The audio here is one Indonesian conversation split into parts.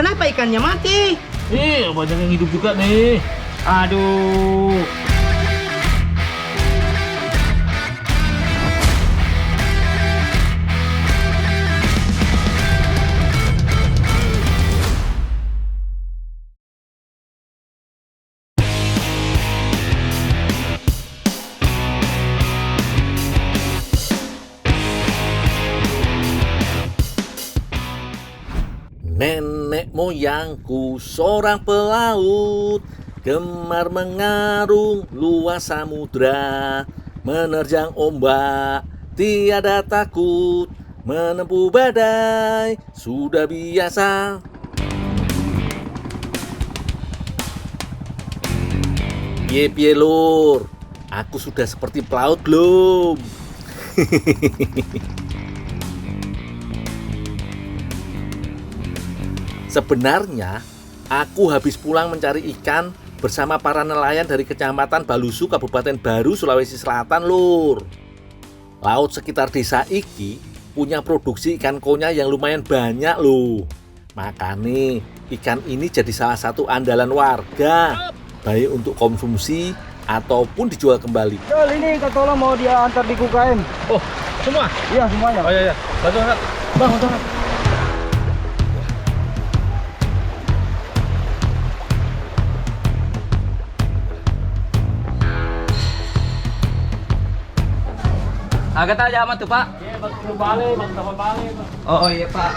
Kenapa ikannya mati? Banyak yang hidup juga nih. Aduh. Nenek moyangku seorang pelaut, gemar mengarung luas samudra, menerjang ombak, tiada takut, menempuh badai, sudah biasa. Piye lur, aku sudah seperti pelaut belum? Sebenarnya, aku habis pulang mencari ikan bersama para nelayan dari Kecamatan Balusu, Kabupaten Baru, Sulawesi Selatan, lur. Laut sekitar desa iki punya produksi ikan konya yang lumayan banyak loh. Makanya ikan ini jadi salah satu andalan warga, baik untuk konsumsi ataupun dijual kembali. Jol, ini ketolong mau dia antar di KUKM. Oh, semua? Iya, semuanya. Oh iya. Bantu angkat. Bang, bantu angkat. Agak aja amat tuh, Pak. Iya, bantu balik, bantu balik. Oh iya, Pak.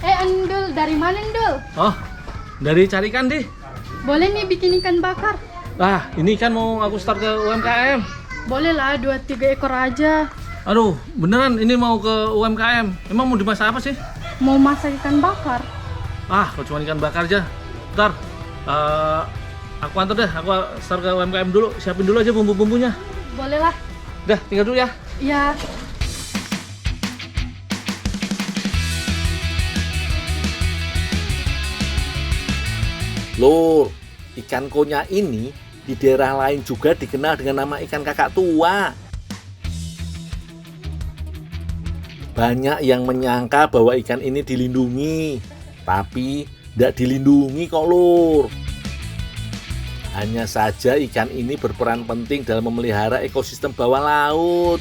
Endul, dari mana Endul? Oh, dari cari ikan deh. Boleh nih bikin ikan bakar? Ini kan mau aku start ke UMKM. Boleh lah, 2-3 ekor aja. Aduh, beneran ini mau ke UMKM. Emang mau dimasak apa sih? Mau masak ikan bakar? Kalau cuma ikan bakar aja. Bentar, aku antar deh. Aku start ke UMKM dulu. Siapin dulu aja bumbu-bumbunya. Boleh lah. Dah, tinggal dulu ya. Ya. Lur, ikan konya ini di daerah lain juga dikenal dengan nama ikan kakak tua. Banyak yang menyangka bahwa ikan ini dilindungi, tapi tidak dilindungi kok, lur. Hanya saja ikan ini berperan penting dalam memelihara ekosistem bawah laut.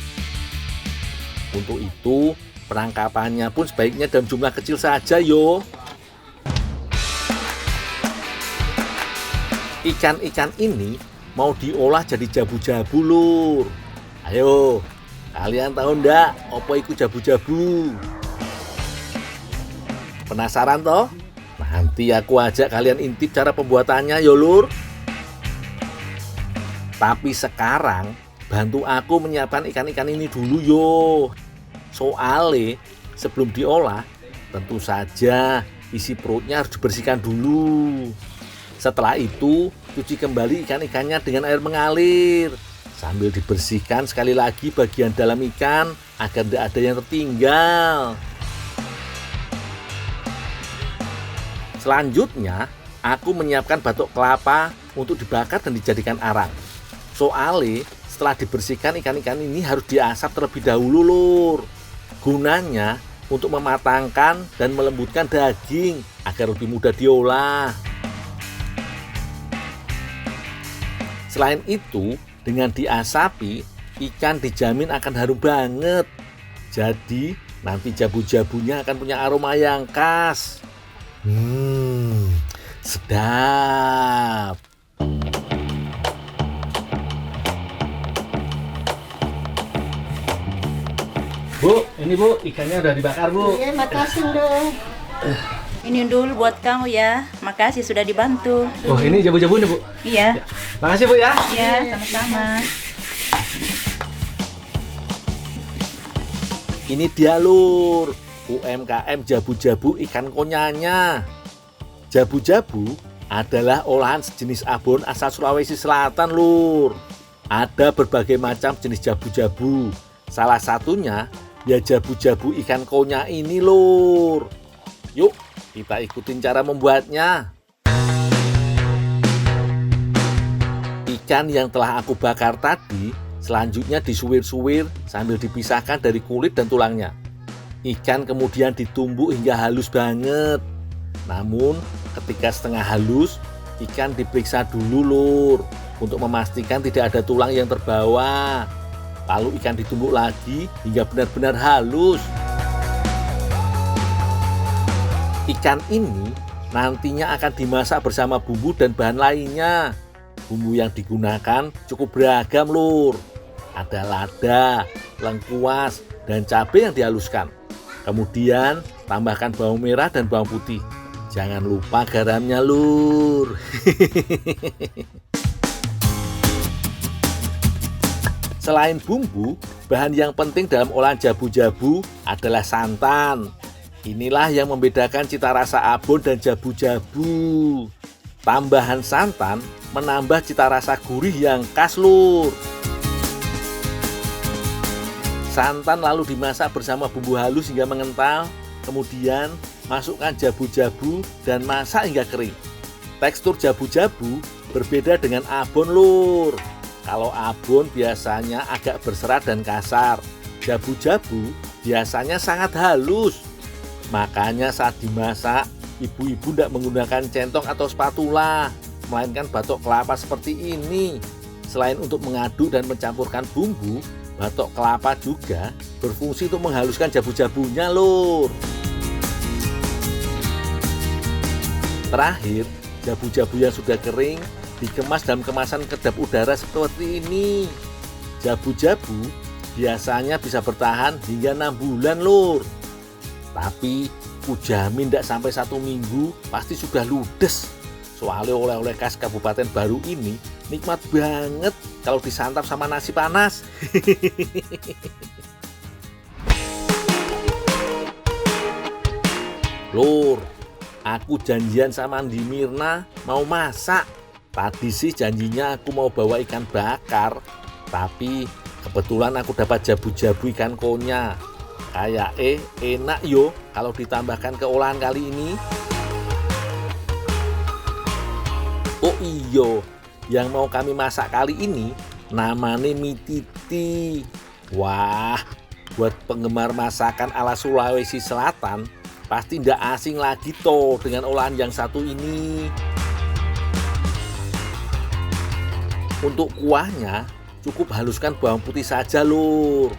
Untuk itu, penangkapannya pun sebaiknya dalam jumlah kecil saja yo. Ikan-ikan ini mau diolah jadi jabu-jabu, lur. Ayo, kalian tahu ndak apa iku jabu-jabu? Penasaran toh? Nanti aku ajak kalian intip cara pembuatannya yo, lur. Tapi sekarang bantu aku menyiapkan ikan-ikan ini dulu yo. Soalnya sebelum diolah tentu saja isi perutnya harus dibersihkan dulu. Setelah itu cuci kembali ikan-ikannya dengan air mengalir sambil dibersihkan sekali lagi bagian dalam ikan agar tidak ada yang tertinggal. Selanjutnya aku menyiapkan batok kelapa untuk dibakar dan dijadikan arang. Soalnya setelah dibersihkan ikan-ikan ini harus diasap terlebih dahulu, lur. Gunanya untuk mematangkan dan melembutkan daging agar lebih mudah diolah. Selain itu, dengan diasapi, ikan dijamin akan harum banget. Jadi, nanti jabu-jabunya akan punya aroma yang khas. Sedap. Bu, ini Bu, ikannya udah dibakar Bu. Iya, makasih dong. Ini dulu buat kamu ya. Makasih sudah dibantu. Oh, ini jabu-jabunya Bu. Iya. Makasih Bu ya. Iya, sama-sama. Ini dia, lur, UMKM jabu-jabu ikan konyanya. Jabu-jabu adalah olahan sejenis abon asal Sulawesi Selatan, lur. Ada berbagai macam jenis jabu-jabu. Salah satunya ya jabu-jabu ikan konya ini, lur. Yuk, kita ikutin cara membuatnya. Ikan yang telah aku bakar tadi selanjutnya disuwir-suwir sambil dipisahkan dari kulit dan tulangnya. Ikan kemudian ditumbuk hingga halus banget. Namun ketika setengah halus, ikan diperiksa dulu lur, untuk memastikan tidak ada tulang yang terbawa. Lalu ikan ditumbuk lagi hingga benar-benar halus. Ikan ini nantinya akan dimasak bersama bumbu dan bahan lainnya. Bumbu yang digunakan cukup beragam lur. Ada lada, lengkuas, dan cabai yang dihaluskan. Kemudian tambahkan bawang merah dan bawang putih. Jangan lupa garamnya lur. Selain bumbu, bahan yang penting dalam olahan jabu-jabu adalah santan. Inilah yang membedakan cita rasa abon dan jabu-jabu. Tambahan santan menambah cita rasa gurih yang khas lur. Santan lalu dimasak bersama bumbu halus hingga mengental. Kemudian masukkan jabu-jabu dan masak hingga kering. Tekstur jabu-jabu berbeda dengan abon lur. Kalau abon biasanya agak berserat dan kasar. Jabu-jabu biasanya sangat halus. Makanya saat dimasak, ibu-ibu tidak menggunakan centong atau spatula, melainkan batok kelapa seperti ini. Selain untuk mengaduk dan mencampurkan bumbu, batok kelapa juga berfungsi untuk menghaluskan jabu-jabunya lur. Terakhir, jabu-jabu yang sudah kering dikemas dalam kemasan kedap udara seperti ini. Jabu-jabu biasanya bisa bertahan hingga 6 bulan lur. Tapi kujamin tidak sampai 1 minggu pasti sudah ludes. Soalnya oleh-oleh khas Kabupaten Baru ini nikmat banget kalau disantap sama nasi panas. Lur, aku janjian sama Andi Mirna mau masak. Tadi sih janjinya aku mau bawa ikan bakar, tapi kebetulan aku dapat jabu-jabu ikan konya. Kayak enak yo kalau ditambahkan ke olahan kali ini. Oh iyo, yang mau kami masak kali ini namanya mie titi. Wah, buat penggemar masakan ala Sulawesi Selatan pasti ndak asing lagi toh dengan olahan yang satu ini. Untuk kuahnya cukup haluskan bawang putih saja lur.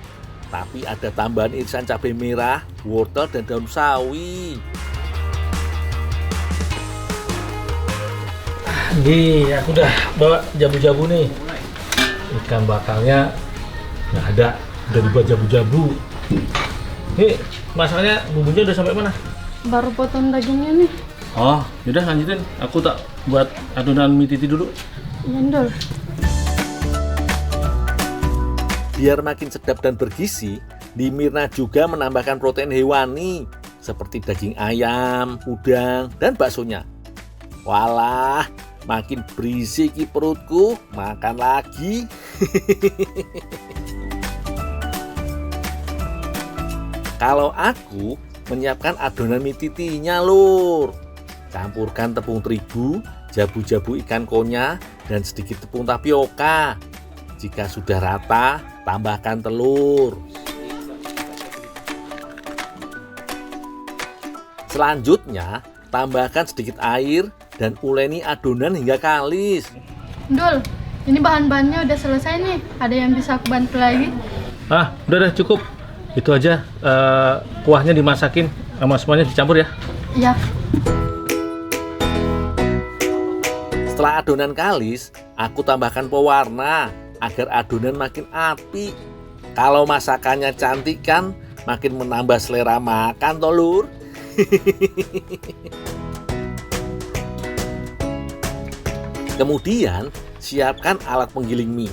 Tapi ada tambahan irisan cabai merah, wortel, dan daun sawi. Nih, aku udah bawa jabu-jabu nih. Ikan bakarnya nggak ada, udah dibuat jabu-jabu. Nih, masaknya bumbunya udah sampai mana? Baru potong dagingnya nih. Oh, yaudah lanjutin. Aku tak buat adonan mie titi dulu. Iya, Ndol. Biar makin sedap dan bergizi, Di Mirna juga menambahkan protein hewani seperti daging ayam, udang, dan baksonya. Walah, makin berisi ki perutku, makan lagi. Kalau aku menyiapkan adonan mie titinya lur. Campurkan tepung terigu, jabu-jabu ikan konya, dan sedikit tepung tapioka. Jika sudah rata, tambahkan telur. Selanjutnya, tambahkan sedikit air dan uleni adonan hingga kalis. Dul, ini bahan-bahannya udah selesai nih. Ada yang bisa aku bantu lagi? Udah cukup. Itu aja, kuahnya dimasakin sama semuanya dicampur ya. Iya. Setelah adonan kalis, aku tambahkan pewarna agar adonan makin apik. Kalau masakannya cantik kan, makin menambah selera makan toh lur. Kemudian, siapkan alat penggiling mie.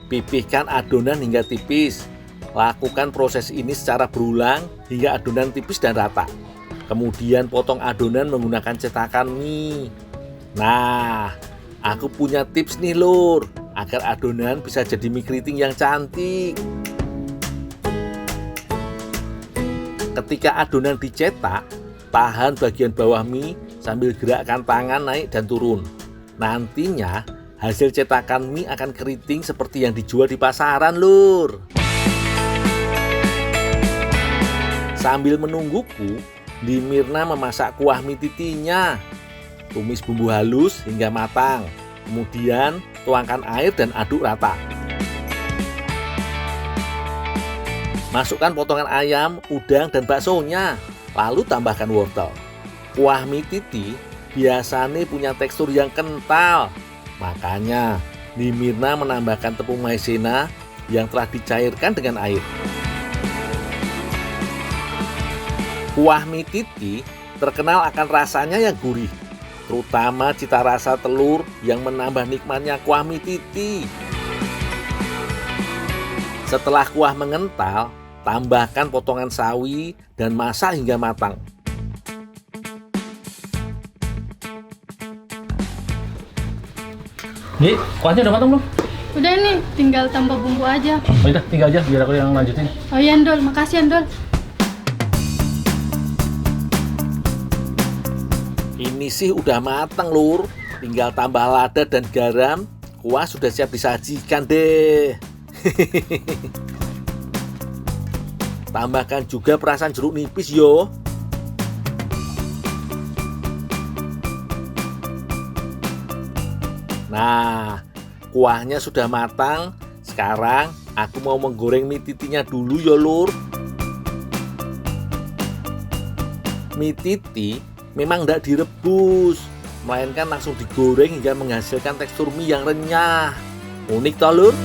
Pipihkan adonan hingga tipis. Lakukan proses ini secara berulang hingga adonan tipis dan rata. Kemudian potong adonan menggunakan cetakan mie. Nah, aku punya tips nih lur, agar adonan bisa jadi mie keriting yang cantik. Ketika adonan dicetak, tahan bagian bawah mie sambil gerakkan tangan naik dan turun. Nantinya hasil cetakan mie akan keriting seperti yang dijual di pasaran lur. Sambil menungguku, Di Mirna memasak kuah mie titinya. Tumis bumbu halus hingga matang. Kemudian tuangkan air dan aduk rata. Masukkan potongan ayam, udang, dan baksonya. Lalu tambahkan wortel. Kuah mie titi biasanya punya tekstur yang kental. Makanya Di Mirna menambahkan tepung maizena yang telah dicairkan dengan air. Kuah mie titi terkenal akan rasanya yang gurih, terutama cita rasa telur yang menambah nikmatnya kuah mie titi. Setelah kuah mengental, tambahkan potongan sawi dan masak hingga matang. Nih, kuahnya udah matang belum? Udah nih, tinggal tambah bumbu aja. Oh udah, tinggal aja biar aku yang lanjutin. Oh iya Ndol, makasih Ndol. Ini sih udah matang lur, tinggal tambah lada dan garam, kuah sudah siap disajikan deh. Tambahkan juga perasan jeruk nipis yo. Nah, kuahnya sudah matang. Sekarang aku mau menggoreng mie titinya dulu ya lur. Mie titi memang tidak direbus, melainkan langsung digoreng hingga menghasilkan tekstur mie yang renyah. Unik toh lur?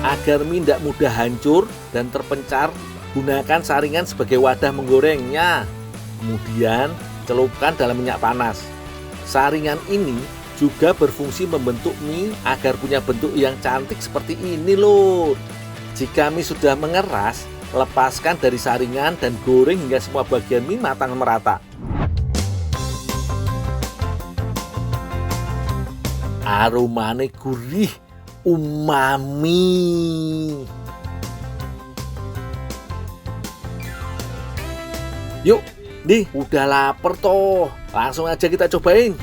Agar mie tidak mudah hancur dan terpencar, gunakan saringan sebagai wadah menggorengnya. Kemudian celupkan dalam minyak panas. Saringan ini juga berfungsi membentuk mie agar punya bentuk yang cantik seperti ini lur. Jika mie sudah mengeras, lepaskan dari saringan dan goreng hingga semua bagian mie matang merata. Aromanya gurih, umami. Yuk, nih udah lapar toh. Langsung aja kita cobain.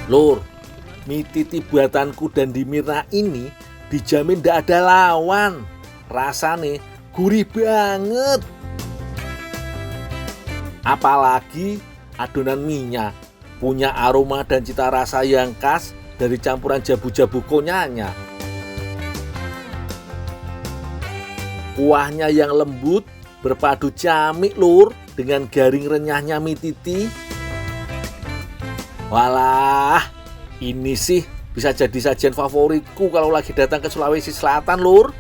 Lur, mie titi buatanku dan Di Mirna ini dijamin tidak ada lawan. Rasanya gurih banget. Apalagi adonan mie-nya punya aroma dan cita rasa yang khas dari campuran jabu-jabu konyanya. Kuahnya yang lembut berpadu ciamik lur dengan garing renyahnya mie titi. Walah, ini sih bisa jadi sajian favoritku kalau lagi datang ke Sulawesi Selatan lur.